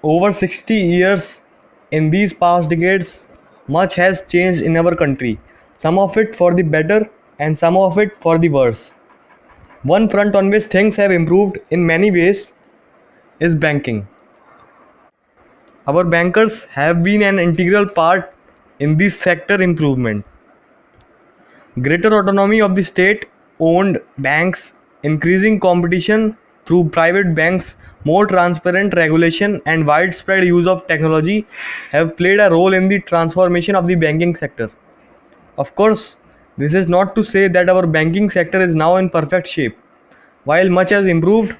Over 60 years, in these past decades, much has changed in our country, some of it for the better and some of it for the worse. One front on which things have improved in many ways is banking. Our bankers have been an integral part in this sector improvement. Greater autonomy of the state owned banks, increasing competition through private banks, more transparent regulation, and widespread use of technology have played a role in the transformation of the banking sector. Of course, this is not to say that our banking sector is now in perfect shape. While much has improved,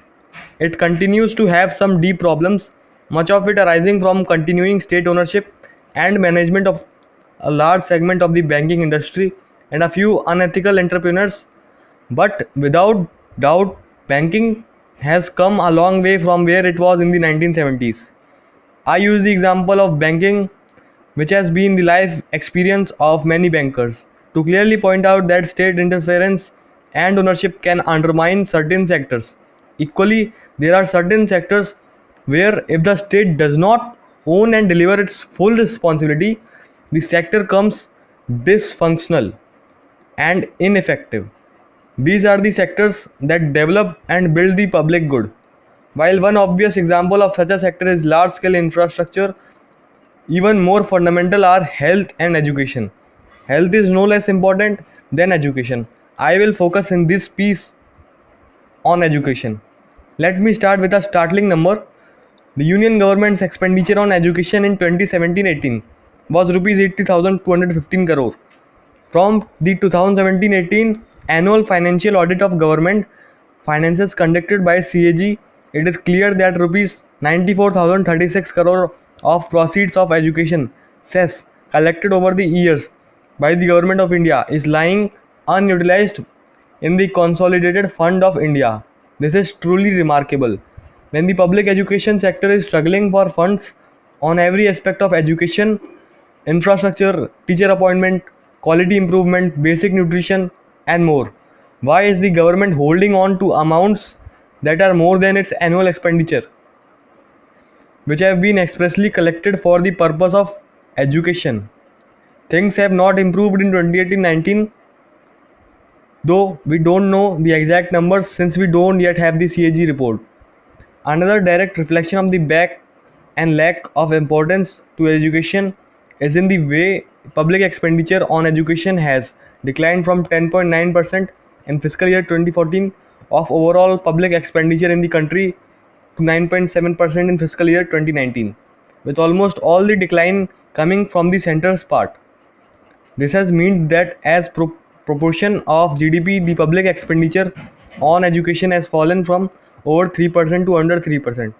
it continues to have some deep problems, much of it arising from continuing state ownership and management of a large segment of the banking industry and a few unethical entrepreneurs. But without doubt, banking has come a long way from where it was in the 1970s. I use the example of banking, which has been the life experience of many bankers, to clearly point out that state interference and ownership can undermine certain sectors. Equally, there are certain sectors where if the state does not own and deliver its full responsibility, the sector comes dysfunctional and ineffective. These are the sectors that develop and build the public good. While one obvious example of such a sector is large scale infrastructure, even more fundamental are health and education. Health is no less important than education. I will focus in this piece on education. Let me start with a startling number. The Union government's expenditure on education in 2017-18 was rupees 80,215 crore. From the 2017-18 annual financial audit of government finances conducted by CAG, it is clear that rupees 94,036 crore of proceeds of education cess collected over the years by the government of India is lying unutilized in the consolidated fund of India. This is truly remarkable. When the public education sector is struggling for funds on every aspect of education, infrastructure, teacher appointment, quality improvement, basic nutrition, and more, why is the government holding on to amounts that are more than its annual expenditure, which have been expressly collected for the purpose of education? Things have not improved in 2018-19, though we don't know the exact numbers since we don't yet have the CAG report. Another direct reflection of the back and lack of importance to education is in the way public expenditure on education has declined from 10.9% in fiscal year 2014 of overall public expenditure in the country to 9.7% in fiscal year 2019, with almost all the decline coming from the center's part. This has meant that as proportion of GDP, the public expenditure on education has fallen from over 3% to under 3%.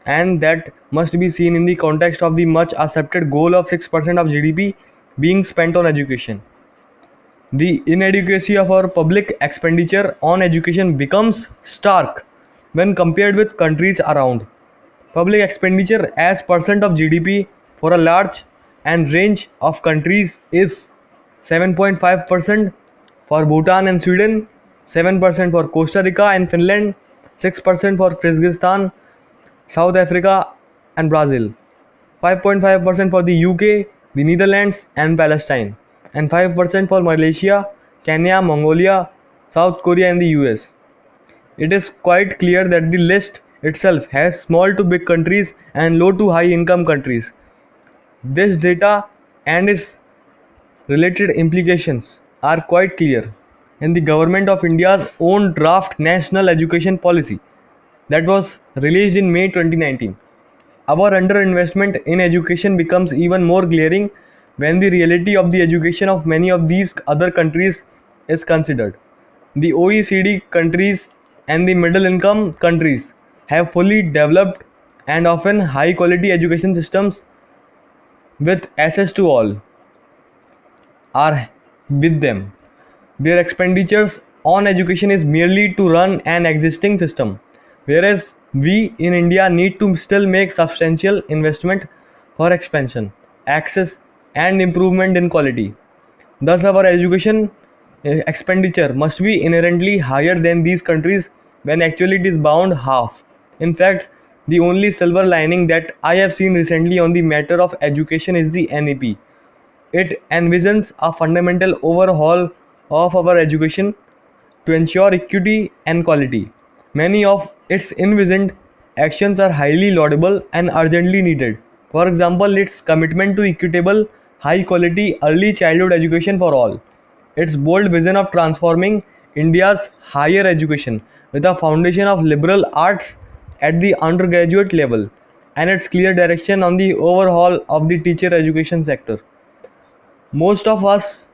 And that must be seen in the context of the much accepted goal of 6% of GDP being spent on education. The inadequacy of our public expenditure on education becomes stark when compared with countries around. Public expenditure as percent of GDP for a large and range of countries is 7.5% for Bhutan and Sweden, 7% for Costa Rica and Finland, 6% for Kyrgyzstan, South Africa and Brazil, 5.5% for the UK, the Netherlands and Palestine, and 5% for Malaysia, Kenya, Mongolia, South Korea and the US. It is quite clear that the list itself has small to big countries and low to high income countries. This data and its related implications are quite clear in the government of India's own draft national education policy that was released in May 2019. Our underinvestment in education becomes even more glaring when the reality of the education of many of these other countries is considered. The OECD countries and the middle income countries have fully developed and often high quality education systems with access to all are with them. Their expenditures on education is merely to run an existing system, whereas we in India need to still make substantial investment for expansion, access, and improvement in quality. Thus, our education expenditure must be inherently higher than these countries when actually it is bound half. In fact, The only silver lining that I have seen recently on the matter of education is the NEP. It envisions a fundamental overhaul of our education to ensure equity and quality. Many of its envisioned actions are highly laudable and urgently needed. For example, its commitment to equitable, high quality early childhood education for all, its bold vision of transforming India's higher education with a foundation of liberal arts at the undergraduate level, and its clear direction on the overhaul of the teacher education sector. Most of us,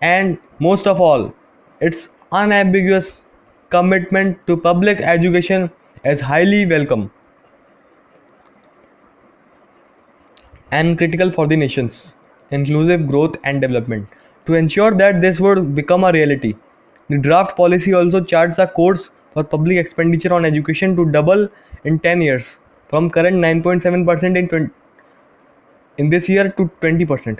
and most of all, its unambiguous commitment to public education is highly welcome and critical for the nation's inclusive growth and development. To ensure that this would become a reality, the draft policy also charts a course for public expenditure on education to double in 10 years from current 9.7% in this year to 20%.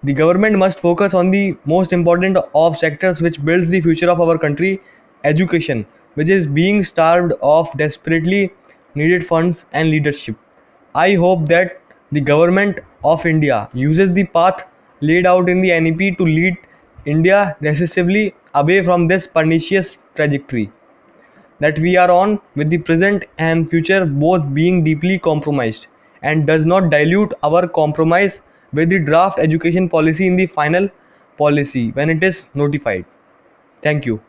The government must focus on the most important of sectors which builds the future of our country, education, which is being starved of desperately needed funds and leadership. I hope that the government of India uses the path laid out in the NEP to lead India decisively away from this pernicious trajectory that we are on, with the present and future both being deeply compromised, and does not dilute our compromise with the draft education policy in the final policy when it is notified. Thank you.